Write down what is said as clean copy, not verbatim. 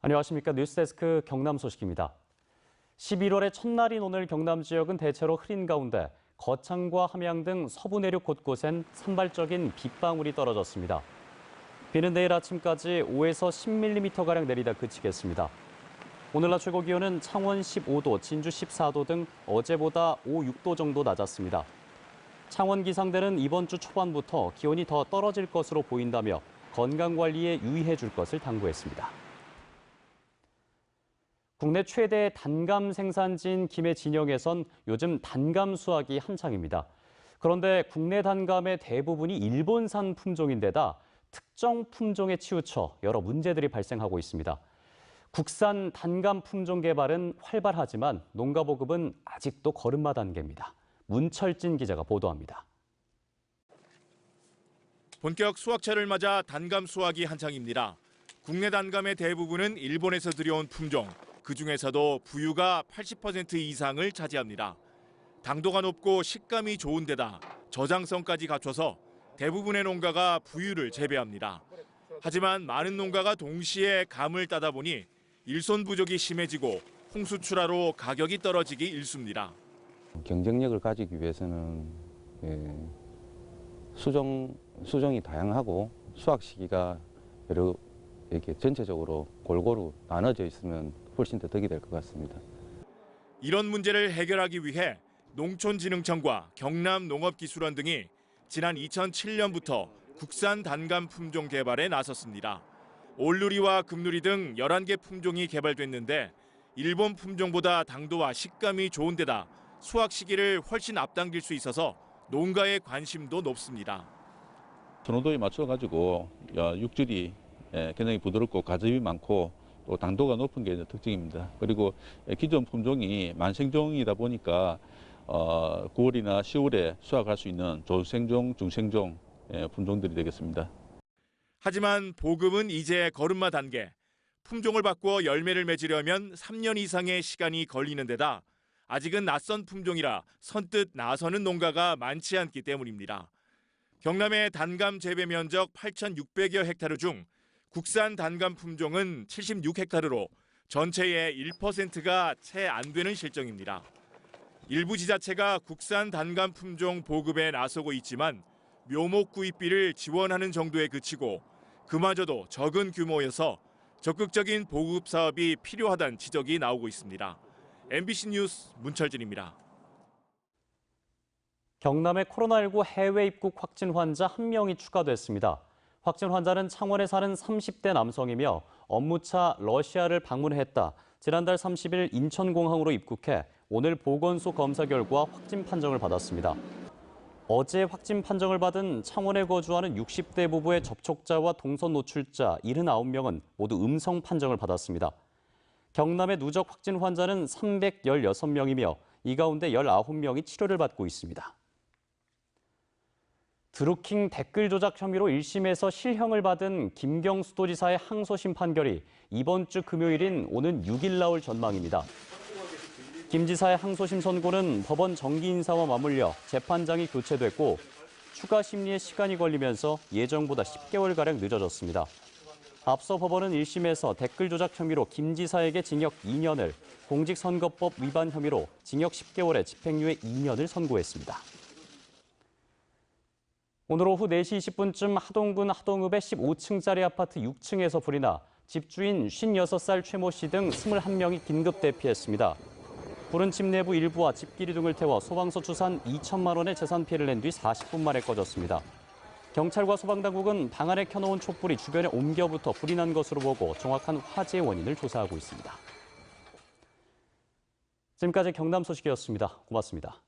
안녕하십니까. 뉴스데스크 경남 소식입니다. 11월의 첫날인 오늘 경남 지역은 대체로 흐린 가운데 거창과 함양 등 서부 내륙 곳곳엔 산발적인 빗방울이 떨어졌습니다. 비는 내일 아침까지 5에서 10mm가량 내리다 그치겠습니다. 오늘 낮 최고 기온은 창원 15도, 진주 14도 등 어제보다 5, 6도 정도 낮았습니다. 창원 기상대는 이번 주 초반부터 기온이 더 떨어질 것으로 보인다며 건강관리에 유의해 줄 것을 당부했습니다. 국내 최대 단감 생산지인 김해 진영에선 요즘 단감 수확이 한창입니다. 그런데 국내 단감의 대부분이 일본산 품종인데다 특정 품종에 치우쳐 여러 문제들이 발생하고 있습니다. 국산 단감 품종 개발은 활발하지만 농가 보급은 아직도 걸음마 단계입니다. 문철진 기자가 보도합니다. 본격 수확철을 맞아 단감 수확이 한창입니다. 국내 단감의 대부분은 일본에서 들여온 품종, 그중에서도 부유가 80% 이상을 차지합니다. 당도가 높고 식감이 좋은 데다 저장성까지 갖춰서 대부분의 농가가 부유를 재배합니다. 하지만 많은 농가가 동시에 감을 따다 보니 일손 부족이 심해지고 홍수출하로 가격이 떨어지기 일쑤입니다. 경쟁력을 가지기 위해서는 수종이 다양하고 수확 시기가 여러 이렇게 전체적으로 골고루 나눠져 있으면 훨씬 더 득이 될 것 같습니다. 이런 문제를 해결하기 위해 농촌진흥청과 경남농업기술원 등이 지난 2007년부터 국산 단감 품종 개발에 나섰습니다. 올누리와 금누리 등 11개 품종이 개발됐는데 일본 품종보다 당도와 식감이 좋은 데다 수확 시기를 훨씬 앞당길 수 있어서 농가의 관심도 높습니다. 선호도에 맞춰가지고 육질이 굉장히 부드럽고 가즙이 많고 또 당도가 높은 게 특징입니다. 그리고 기존 품종이 만생종이다 보니까 9월이나 10월에 수확할 수 있는 조생종, 중생종 품종들이 되겠습니다. 하지만 보급은 이제 걸음마 단계. 품종을 바꾸어 열매를 맺으려면 3년 이상의 시간이 걸리는 데다 아직은 낯선 품종이라 선뜻 나서는 농가가 많지 않기 때문입니다. 경남의 단감 재배 면적 8,600여 헥타르 중 국산 단감 품종은 76헥타르로 전체의 1%가 채 안 되는 실정입니다. 일부 지자체가 국산 단감 품종 보급에 나서고 있지만 묘목 구입비를 지원하는 정도에 그치고 그마저도 적은 규모여서 적극적인 보급 사업이 필요하다는 지적이 나오고 있습니다. MBC 뉴스 문철진입니다. 경남의 코로나19 해외 입국 확진 환자 1명이 추가됐습니다. 확진 환자는 창원에 사는 30대 남성이며 업무차 러시아를 방문했다. 지난달 30일 인천공항으로 입국해 오늘 보건소 검사 결과 확진 판정을 받았습니다. 어제 확진 판정을 받은 창원에 거주하는 60대 부부의 접촉자와 동선 노출자 79명은 모두 음성 판정을 받았습니다. 경남의 누적 확진 환자는 316명이며 이 가운데 19명이 치료를 받고 있습니다. 드루킹 댓글 조작 혐의로 1심에서 실형을 받은 김경수 도지사의 항소심 판결이 이번 주 금요일인 오는 6일 나올 전망입니다. 김 지사의 항소심 선고는 법원 정기 인사와 맞물려 재판장이 교체됐고 추가 심리에 시간이 걸리면서 예정보다 10개월가량 늦어졌습니다. 앞서 법원은 1심에서 댓글 조작 혐의로 김 지사에게 징역 2년을, 공직선거법 위반 혐의로 징역 10개월에 집행유예 2년을 선고했습니다. 오늘 오후 4시 20분쯤 하동군 하동읍의 15층짜리 아파트 6층에서 불이 나 집주인 56살 최 모 씨 등 21명이 긴급 대피했습니다. 불은 집 내부 일부와 집기리 등을 태워 소방서 추산 2천만 원의 재산 피해를 낸 뒤 40분 만에 꺼졌습니다. 경찰과 소방당국은 방 안에 켜놓은 촛불이 주변에 옮겨붙어 불이 난 것으로 보고 정확한 화재 원인을 조사하고 있습니다. 지금까지 경남 소식이었습니다. 고맙습니다.